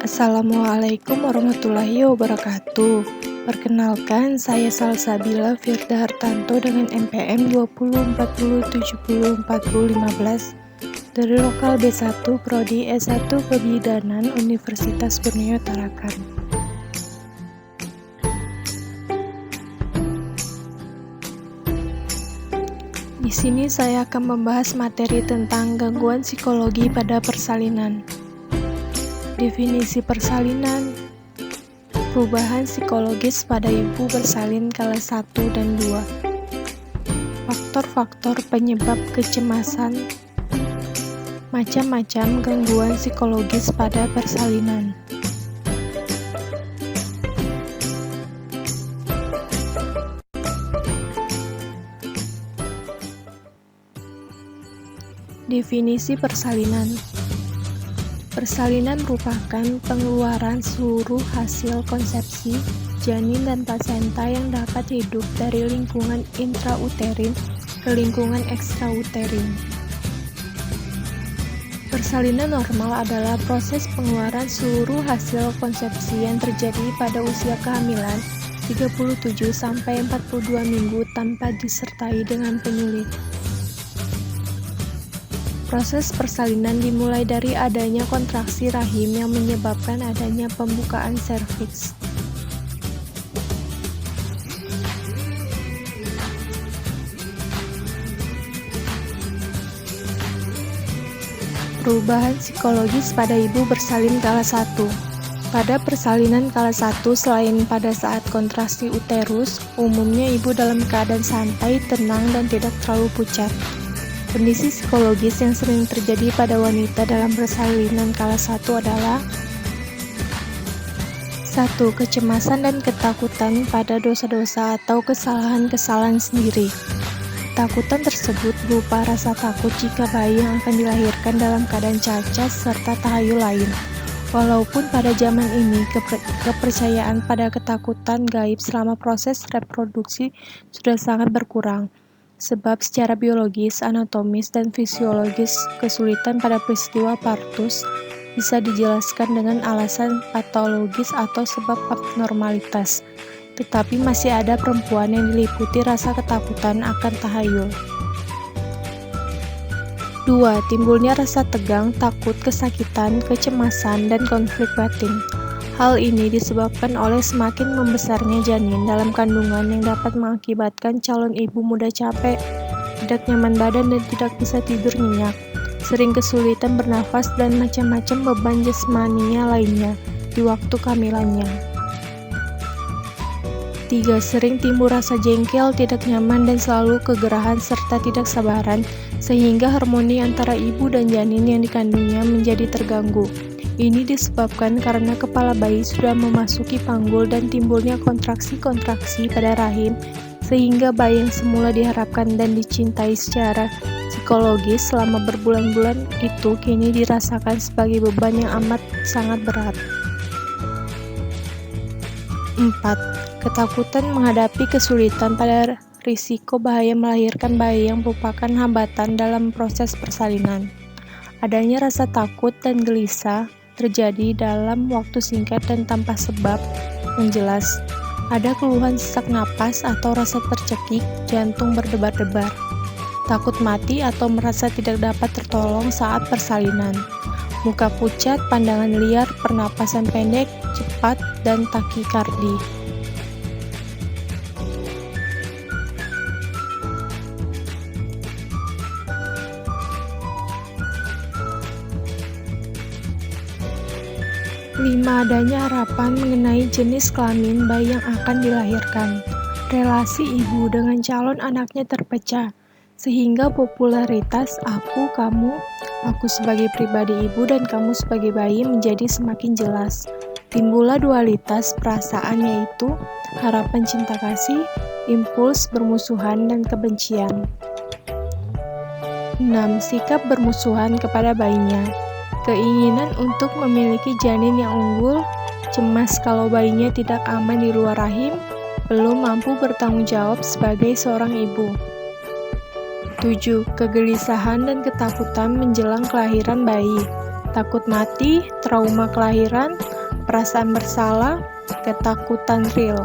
Assalamualaikum warahmatullahi wabarakatuh. Perkenalkan, saya Salsabila Firda Hartanto dengan NPM 2040704015 dari Lokal B1 Prodi S1 Kebidanan Universitas Borneo Tarakan. Di sini saya akan membahas materi tentang gangguan psikologi pada persalinan. Definisi persalinan: perubahan psikologis pada ibu bersalin kelas 1 dan 2. Faktor-faktor penyebab kecemasan. Macam-macam gangguan psikologis pada persalinan. Definisi persalinan: persalinan merupakan pengeluaran seluruh hasil konsepsi janin dan plasenta yang dapat hidup dari lingkungan intrauterin ke lingkungan ekstrauterin. Persalinan normal adalah proses pengeluaran seluruh hasil konsepsi yang terjadi pada usia kehamilan 37-42 minggu tanpa disertai dengan penyulit. Proses persalinan dimulai dari adanya kontraksi rahim yang menyebabkan adanya pembukaan serviks. Perubahan psikologis pada ibu bersalin kelas 1. Pada persalinan kelas 1, selain pada saat kontraksi uterus, umumnya ibu dalam keadaan santai, tenang, dan tidak terlalu pucat. Kondisi psikologis yang sering terjadi pada wanita dalam persalinan kelas 1 adalah 1. Kecemasan dan ketakutan pada dosa-dosa atau kesalahan-kesalahan sendiri. Ketakutan tersebut berupa rasa takut jika bayi yang akan dilahirkan dalam keadaan cacat serta tahayul lain. Walaupun pada zaman ini kepercayaan pada ketakutan gaib selama proses reproduksi sudah sangat berkurang. Sebab secara biologis, anatomis, dan fisiologis, kesulitan pada peristiwa partus bisa dijelaskan dengan alasan patologis atau sebab abnormalitas. Tetapi masih ada perempuan yang diliputi rasa ketakutan akan tahayul. 2. Timbulnya rasa tegang, takut, kesakitan, kecemasan, dan konflik batin. Hal ini disebabkan oleh semakin membesarnya janin dalam kandungan yang dapat mengakibatkan calon ibu mudah capek, tidak nyaman badan, dan tidak bisa tidur nyenyak, sering kesulitan bernafas, dan macam-macam beban jasmania lainnya di waktu kehamilannya. 3. Sering timbul rasa jengkel, tidak nyaman, dan selalu kegerahan serta tidak sabaran, sehingga harmoni antara ibu dan janin yang dikandungnya menjadi terganggu. Ini disebabkan karena kepala bayi sudah memasuki panggul dan timbulnya kontraksi-kontraksi pada rahim, sehingga bayi yang semula diharapkan dan dicintai secara psikologis selama berbulan-bulan itu kini dirasakan sebagai beban yang amat sangat berat. 4. Ketakutan menghadapi kesulitan pada risiko bahaya melahirkan bayi yang merupakan hambatan dalam proses persalinan. Adanya rasa takut dan gelisah terjadi dalam waktu singkat dan tanpa sebab yang jelas. Ada keluhan sesak napas atau rasa tercekik, jantung berdebar-debar, takut mati atau merasa tidak dapat tertolong saat persalinan, muka pucat, pandangan liar, pernapasan pendek, cepat, dan takikardi. Lima, adanya harapan mengenai jenis kelamin bayi yang akan dilahirkan. Relasi ibu dengan calon anaknya terpecah, sehingga popularitas aku, kamu, aku sebagai pribadi ibu dan kamu sebagai bayi menjadi semakin jelas. Timbullah dualitas perasaan, yaitu harapan cinta kasih, impuls bermusuhan, dan kebencian. 6. Sikap bermusuhan kepada bayinya. Keinginan untuk memiliki janin yang unggul, cemas kalau bayinya tidak aman di luar rahim, belum mampu bertanggung jawab sebagai seorang ibu. 7. Kegelisahan dan ketakutan menjelang kelahiran bayi. takut mati, trauma kelahiran, perasaan bersalah, ketakutan real.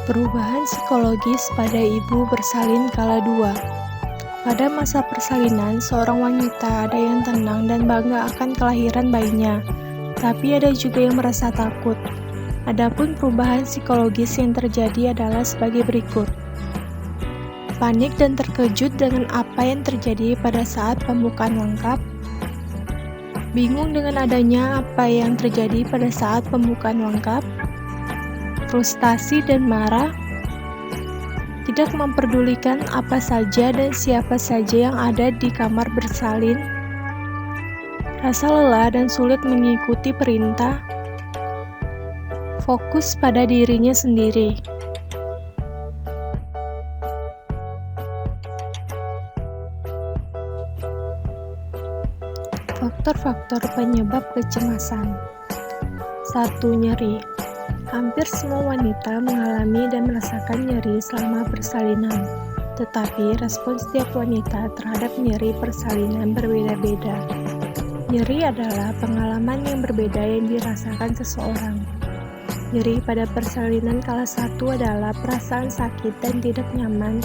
Perubahan psikologis pada ibu bersalin kala dua. Pada masa persalinan, seorang wanita ada yang tenang dan bangga akan kelahiran bayinya, tapi ada juga yang merasa takut. Adapun perubahan psikologis yang terjadi adalah sebagai berikut. Panik dan terkejut dengan apa yang terjadi pada saat pembukaan lengkap. Bingung dengan adanya apa yang terjadi pada saat pembukaan lengkap. Frustasi dan marah, tidak memperdulikan apa saja dan siapa saja yang ada di kamar bersalin, rasa lelah dan sulit mengikuti perintah, fokus pada dirinya sendiri. Faktor-faktor penyebab kecemasan. 1. Nyeri. Hampir semua wanita mengalami dan merasakan nyeri selama persalinan, tetapi respon setiap wanita terhadap nyeri persalinan berbeda-beda. Nyeri adalah pengalaman yang berbeda yang dirasakan seseorang. Nyeri pada persalinan kala satu adalah perasaan sakit dan tidak nyaman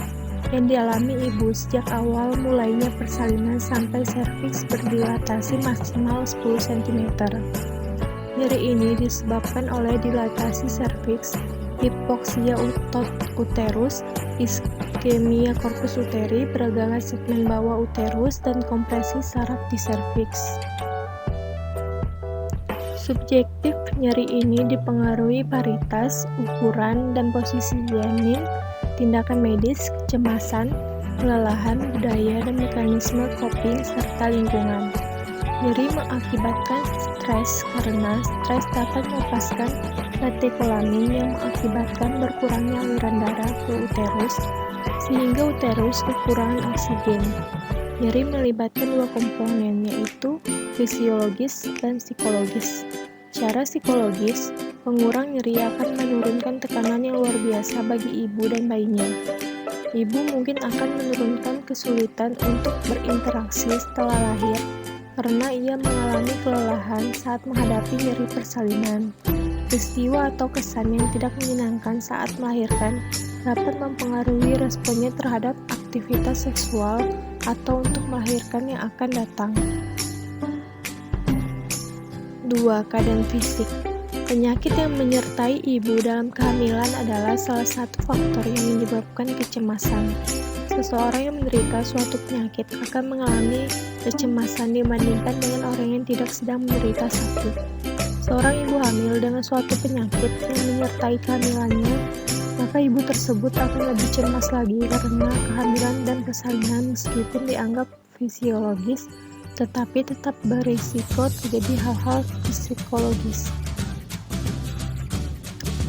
yang dialami ibu sejak awal mulainya persalinan sampai serviks berdilatasi maksimal 10 cm. Nyeri ini disebabkan oleh dilatasi serviks, hipoksia otot uterus, iskemia korpus uteri, peregangan segmen bawah uterus, dan kompresi saraf di serviks. Subjektif nyeri ini dipengaruhi paritas, ukuran, dan posisi janin, tindakan medis, kecemasan, kelelahan, budaya, dan mekanisme coping, serta lingkungan. Nyeri mengakibatkan stres karena stres dapat melepaskan katekolamin yang mengakibatkan berkurangnya aliran darah ke uterus, sehingga uterus kekurangan oksigen. Nyeri melibatkan dua komponen, yaitu fisiologis dan psikologis. Secara psikologis, pengurang nyeri akan menurunkan tekanan yang luar biasa bagi ibu dan bayinya. Ibu mungkin akan menurunkan kesulitan untuk berinteraksi setelah lahir, karena ia mengalami kelelahan saat menghadapi nyeri persalinan. Peristiwa atau kesan yang tidak menyenangkan saat melahirkan dapat mempengaruhi responnya terhadap aktivitas seksual atau untuk melahirkan yang akan datang. 2. Keadaan fisik. Penyakit yang menyertai ibu dalam kehamilan adalah salah satu faktor yang menyebabkan kecemasan. Seseorang yang menderita suatu penyakit akan mengalami kecemasan dibandingkan dengan orang yang tidak sedang menderita sakit. Seorang ibu hamil dengan suatu penyakit yang menyertai kehamilannya, maka ibu tersebut akan lebih cemas lagi karena kehamilan dan persalinan meskipun dianggap fisiologis, tetapi tetap berisiko terjadi hal-hal psikologis.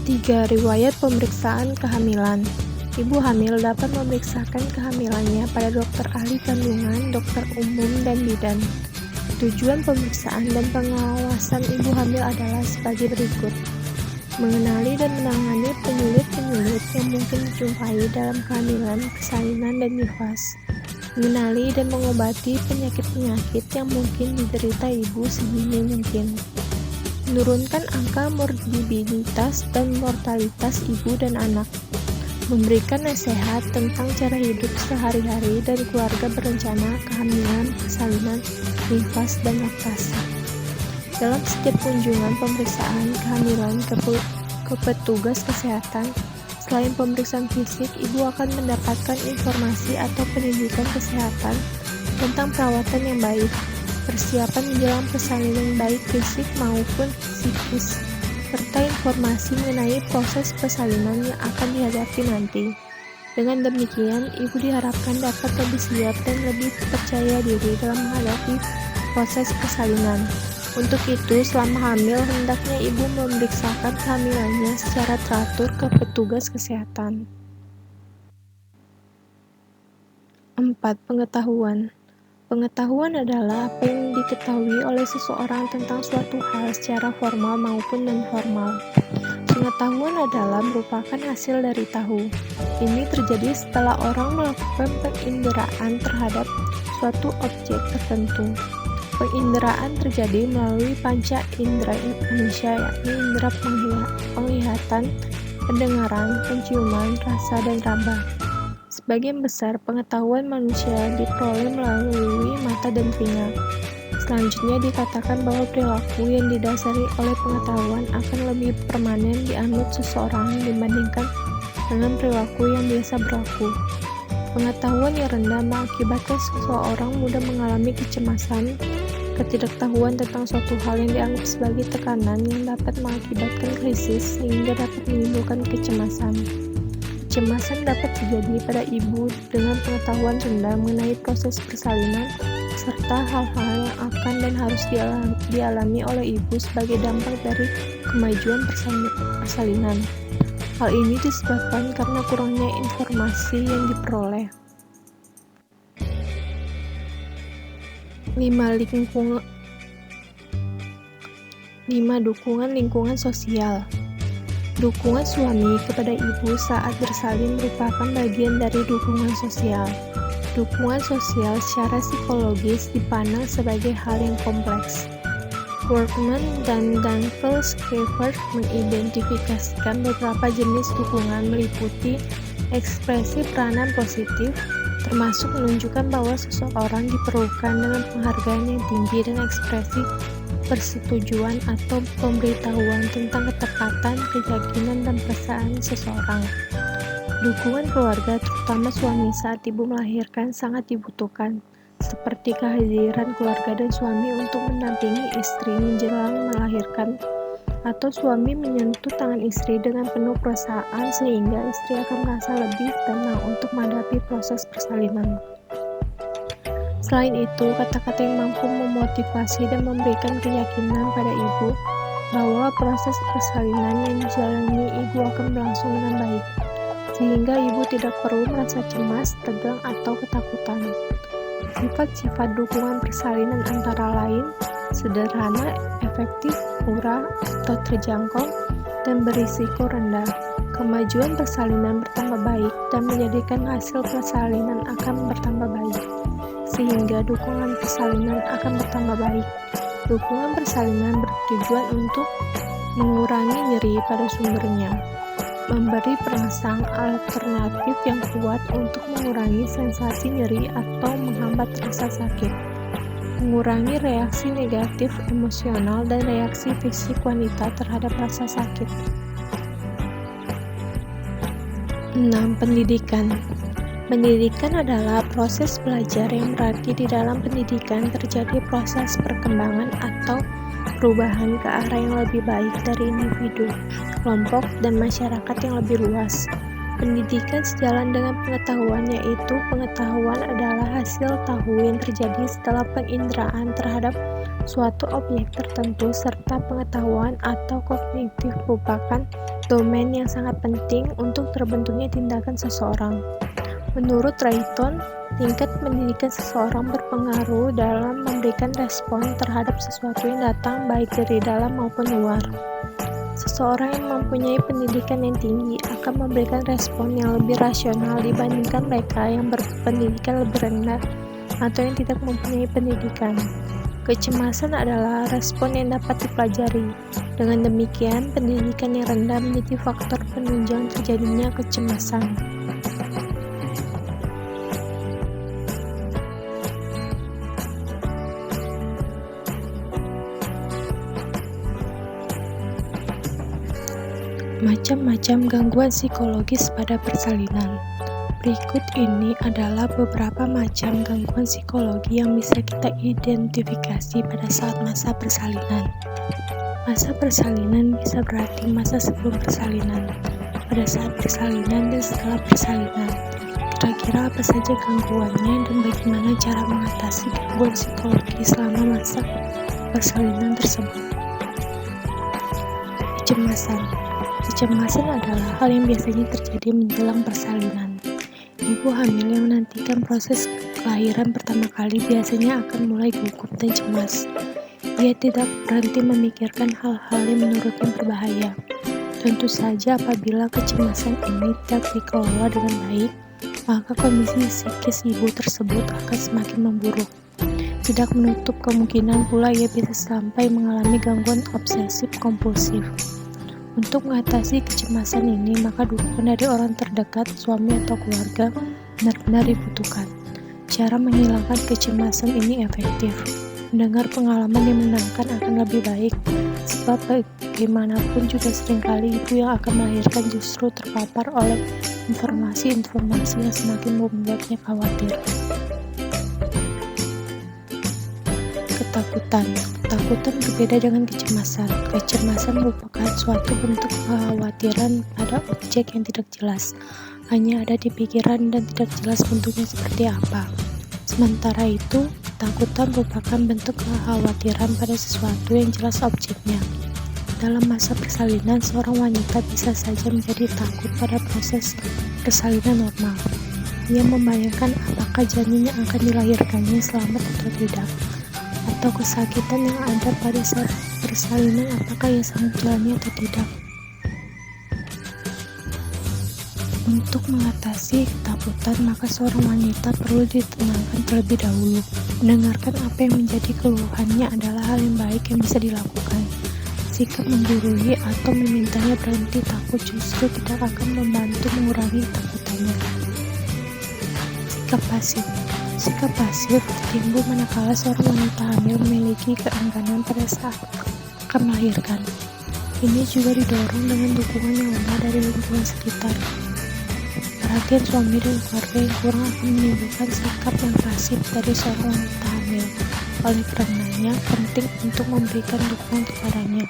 3. Riwayat pemeriksaan kehamilan. Ibu hamil dapat memeriksakan kehamilannya pada dokter ahli kandungan, dokter umum, dan bidan. Tujuan pemeriksaan dan pengawasan ibu hamil adalah sebagai berikut. Mengenali dan menangani penyulit-penyulit yang mungkin dijumpai dalam kehamilan, persalinan, dan nifas. Mengenali dan mengobati penyakit-penyakit yang mungkin diderita ibu sedini mungkin. Menurunkan angka morbiditas dan mortalitas ibu dan anak. Memberikan nasihat tentang cara hidup sehari-hari dan keluarga berencana kehamilan, persalinan, nifas, dan laktasi. Dalam setiap kunjungan pemeriksaan kehamilan ke petugas kesehatan, selain pemeriksaan fisik, ibu akan mendapatkan informasi atau pendidikan kesehatan tentang perawatan yang baik, persiapan menjelang persalinan baik fisik maupun psikis, serta informasi mengenai proses persalinan yang akan dihadapi nanti. Dengan demikian, ibu diharapkan dapat lebih siap dan lebih percaya diri dalam menghadapi proses persalinan. Untuk itu, selama hamil, hendaknya ibu memeriksakan kehamilannya secara teratur ke petugas kesehatan. 4. Pengetahuan. Pengetahuan adalah apa yang diketahui oleh seseorang tentang suatu hal secara formal maupun non-formal. Pengetahuan adalah merupakan hasil dari tahu. Ini terjadi setelah orang melakukan penginderaan terhadap suatu objek tertentu. Penginderaan terjadi melalui panca indera manusia, yakni indera penglihatan, pendengaran, penciuman, rasa, dan raba. Sebagian besar pengetahuan manusia diperoleh melalui mata dan telinga. Selanjutnya dikatakan bahwa perilaku yang didasari oleh pengetahuan akan lebih permanen dianut seseorang dibandingkan dengan perilaku yang biasa berlaku. Pengetahuan yang rendah mengakibatkan seseorang mudah mengalami kecemasan, ketidaktahuan tentang suatu hal yang dianggap sebagai tekanan yang dapat mengakibatkan krisis sehingga dapat menimbulkan kecemasan. Kecemasan dapat terjadi pada ibu dengan pengetahuan rendah mengenai proses persalinan serta hal-hal yang akan dan harus dialami oleh ibu sebagai dampak dari kemajuan persalinan. Hal ini disebabkan karena kurangnya informasi yang diperoleh. 5. Dukungan lingkungan sosial. Dukungan suami kepada ibu saat bersalin merupakan bagian dari dukungan sosial. Dukungan sosial secara psikologis dipandang sebagai hal yang kompleks. Workman dan Dunkel-Schreiber mengidentifikasikan beberapa jenis dukungan meliputi ekspresi peranan positif, termasuk menunjukkan bahwa seseorang diperlukan dengan penghargaan yang tinggi dan ekspresi persetujuan atau pemberitahuan tentang ketepatan, keyakinan, dan perasaan seseorang. Dukungan keluarga, terutama suami saat ibu melahirkan, sangat dibutuhkan, seperti kehadiran keluarga dan suami untuk mendampingi istri menjelang melahirkan, atau suami menyentuh tangan istri dengan penuh perasaan sehingga istri akan merasa lebih tenang untuk menghadapi proses persalinan. Selain itu, kata-kata yang mampu memotivasi dan memberikan keyakinan pada ibu bahwa proses persalinan yang dijalani ibu akan berlangsung dengan baik, sehingga ibu tidak perlu merasa cemas, tegang, atau ketakutan. Sifat-sifat dukungan persalinan antara lain sederhana, efektif, murah, atau terjangkau, dan berisiko rendah. Kemajuan persalinan bertambah baik dan menjadikan hasil persalinan akan bertambah baik, sehingga dukungan persalinan akan bertambah baik. Dukungan persalinan bertujuan untuk mengurangi nyeri pada sumbernya, memberi perangsang alternatif yang kuat untuk mengurangi sensasi nyeri atau menghambat rasa sakit, mengurangi reaksi negatif emosional dan reaksi fisik wanita terhadap rasa sakit. 6. Pendidikan. Pendidikan adalah proses belajar yang berarti di dalam pendidikan terjadi proses perkembangan atau perubahan ke arah yang lebih baik dari individu, kelompok, dan masyarakat yang lebih luas. Pendidikan sejalan dengan pengetahuan, yaitu pengetahuan adalah hasil tahu yang terjadi setelah penginderaan terhadap suatu objek tertentu, serta pengetahuan atau kognitif merupakan domain yang sangat penting untuk terbentuknya tindakan seseorang. Menurut Rayton, tingkat pendidikan seseorang berpengaruh dalam memberikan respon terhadap sesuatu yang datang baik dari dalam maupun luar. Seseorang yang mempunyai pendidikan yang tinggi akan memberikan respon yang lebih rasional dibandingkan mereka yang berpendidikan lebih rendah atau yang tidak mempunyai pendidikan. Kecemasan adalah respon yang dapat dipelajari. Dengan demikian, pendidikan yang rendah menjadi faktor penunjang terjadinya kecemasan. Macam-macam gangguan psikologis pada persalinan. Berikut ini adalah beberapa macam gangguan psikologi yang bisa kita identifikasi pada saat masa persalinan. Masa persalinan bisa berarti masa sebelum persalinan, pada saat persalinan, dan setelah persalinan. Kira-kira apa saja gangguannya dan bagaimana cara mengatasi gangguan psikologi selama masa persalinan tersebut? Kecemasan. Kecemasan adalah hal yang biasanya terjadi menjelang persalinan. Ibu hamil yang menantikan proses kelahiran pertama kali biasanya akan mulai gugup dan cemas. Ia tidak berhenti memikirkan hal-hal yang menurutnya berbahaya. Tentu saja apabila kecemasan ini tidak dikelola dengan baik, maka kondisi psikis ibu tersebut akan semakin memburuk. Tidak menutup kemungkinan pula ia bisa sampai mengalami gangguan obsesif kompulsif. Untuk mengatasi kecemasan ini, maka dukungan dari orang terdekat, suami atau keluarga, benar-benar dibutuhkan. Cara menghilangkan kecemasan ini efektif. Mendengar pengalaman yang menyenangkan akan lebih baik, sebab bagaimanapun juga seringkali ibu yang akan melahirkan justru terpapar oleh informasi-informasi yang semakin membuatnya khawatir. Ketakutan berbeda dengan kecemasan. Kecemasan merupakan suatu bentuk kekhawatiran pada objek yang tidak jelas, hanya ada di pikiran dan tidak jelas bentuknya seperti apa. Sementara itu, ketakutan merupakan bentuk kekhawatiran pada sesuatu yang jelas objeknya. Dalam masa persalinan, seorang wanita bisa saja menjadi takut pada proses persalinan normal. Ia membayangkan apakah janin yang akan dilahirkannya selamat atau tidak, atau kesakitan yang ada pada saat persalinan apakah ia sanggup menjalani atau tidak. Untuk mengatasi ketakutan, maka seorang wanita perlu ditenangkan terlebih dahulu. Mendengarkan apa yang menjadi keluhannya adalah hal yang baik yang bisa dilakukan. Sikap menggurui atau memintanya berhenti takut justru tidak akan membantu mengurangi ketakutannya. Sikap pasif timbul manakala seorang wanita hamil memiliki keengganan pada saat akan melahirkan. Ini juga didorong dengan dukungan yang lemah dari lingkungan sekitar. Perhatian suami dan keluarga yang kurang akan menimbulkan sikap yang pasif dari seorang wanita hamil. Oleh karenanya, penting untuk memberikan dukungan kepadanya.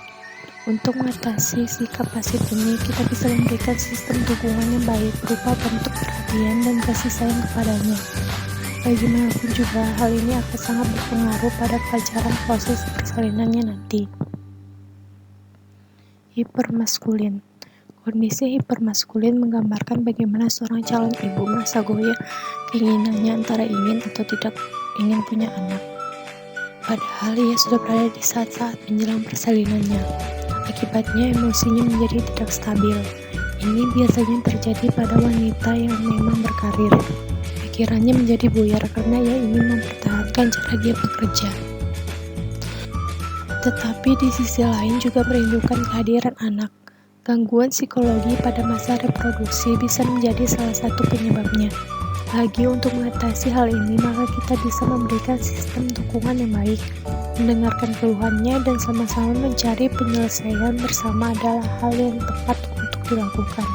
Untuk mengatasi sikap pasif ini, kita bisa memberikan sistem dukungan yang baik berupa bentuk perhatian dan kasih sayang kepadanya. Bagaimanapun juga, hal ini akan sangat berpengaruh pada kelancaran proses persalinannya nanti. Hipermaskulin. Kondisi hipermaskulin menggambarkan bagaimana seorang calon ibu merasa goyah keinginannya antara ingin atau tidak ingin punya anak. Padahal ia sudah berada di saat-saat menjelang persalinannya. Akibatnya emosinya menjadi tidak stabil. Ini biasanya terjadi pada wanita yang memang berkarir. Pikirannya menjadi buyar karena ia ingin mempertahankan cara dia bekerja. Tetapi di sisi lain juga merindukan kehadiran anak. Gangguan psikologi pada masa reproduksi bisa menjadi salah satu penyebabnya. Lagi untuk mengatasi hal ini, maka kita bisa memberikan sistem dukungan yang baik, mendengarkan keluhannya, dan sama-sama mencari penyelesaian bersama adalah hal yang tepat untuk dilakukan.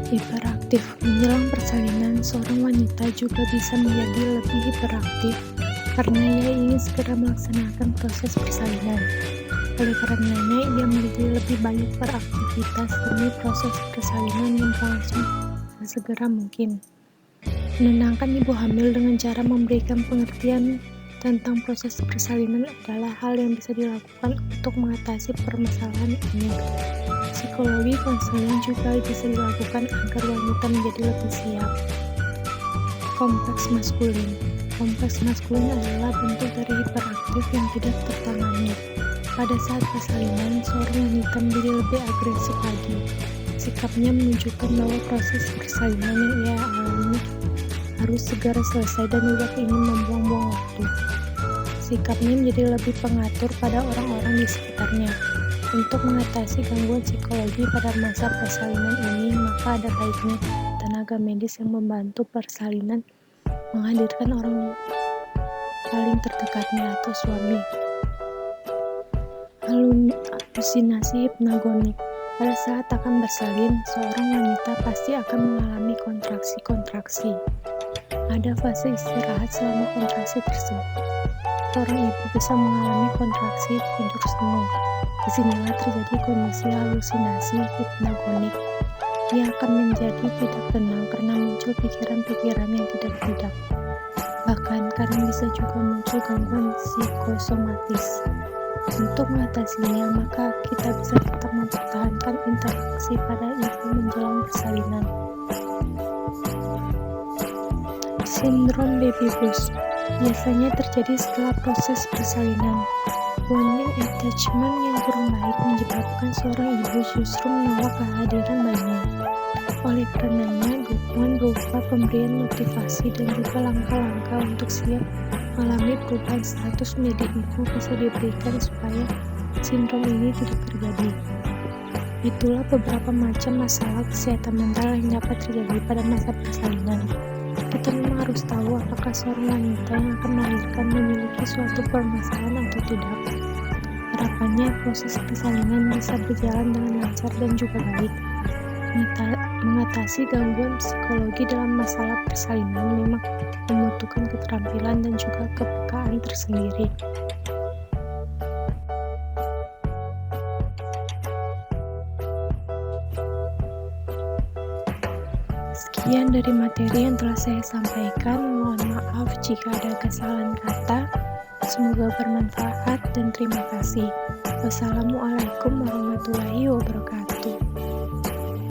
Hiperaktif. Menjelang persalinan, seorang wanita juga bisa menjadi lebih hiperaktif karena ia ingin segera melaksanakan proses persalinan. Oleh karenanya, ia menjadi lebih banyak beraktivitas demi proses persalinan yang berlangsung sesegera mungkin. Menenangkan ibu hamil dengan cara memberikan pengertian tentang proses persalinan adalah hal yang bisa dilakukan untuk mengatasi permasalahan ini. Psikologi konseling juga bisa dilakukan agar wanita menjadi lebih siap. Kompleks maskulin. Kompleks maskulin adalah bentuk dari hiperaktif yang tidak tertangani. Pada saat persalinan, seorang wanita menjadi lebih agresif lagi. Sikapnya menunjukkan bahwa proses persalinan yang ia alami harus segera selesai dan tidak ingin membuang-buang waktu. Sikapnya menjadi lebih pengatur pada orang-orang di sekitarnya. Untuk mengatasi gangguan psikologi pada masa persalinan ini, maka ada baiknya tenaga medis yang membantu persalinan menghadirkan orang paling terdekatnya atau suami. Halusinasi hipnagonik. Pada saat akan bersalin, seorang wanita pasti akan mengalami kontraksi-kontraksi. Ada fase istirahat selama kontraksi tersebut. Seorang ibu bisa mengalami kontraksi tidur semu. Disinilah terjadi kondisi halusinasi hipnagonik. Ia akan menjadi tidak tenang karena muncul pikiran-pikiran yang tidak. Bahkan karena bisa juga muncul gangguan psikosomatis. Untuk mengatasinya, maka kita bisa tetap mempertahankan interaksi pada ibu menjelang persalinan. Sindrom baby blues biasanya terjadi setelah proses persalinan. Bonding attachment yang kurang baik menyebabkan seorang ibu justru menolak kehadiran bayinya. Oleh karenanya, dukungan berupa pemberian motivasi dan juga langkah-langkah untuk siap mengalami perubahan status menjadi ibu bisa diberikan supaya sindrom ini tidak terjadi. Itulah beberapa macam masalah kesehatan mental yang dapat terjadi pada masa persalinan. Kita memang harus tahu apakah seorang wanita yang akan melahirkan memiliki suatu permasalahan atau tidak. Harapannya proses persalinan bisa berjalan dengan lancar dan juga baik. Mengatasi gangguan psikologi dalam masalah persalinan memang membutuhkan keterampilan dan juga kepekaan tersendiri. Sekian dari materi yang telah saya sampaikan. Mohon maaf jika ada kesalahan kata. Semoga bermanfaat dan terima kasih. Wassalamualaikum warahmatullahi wabarakatuh.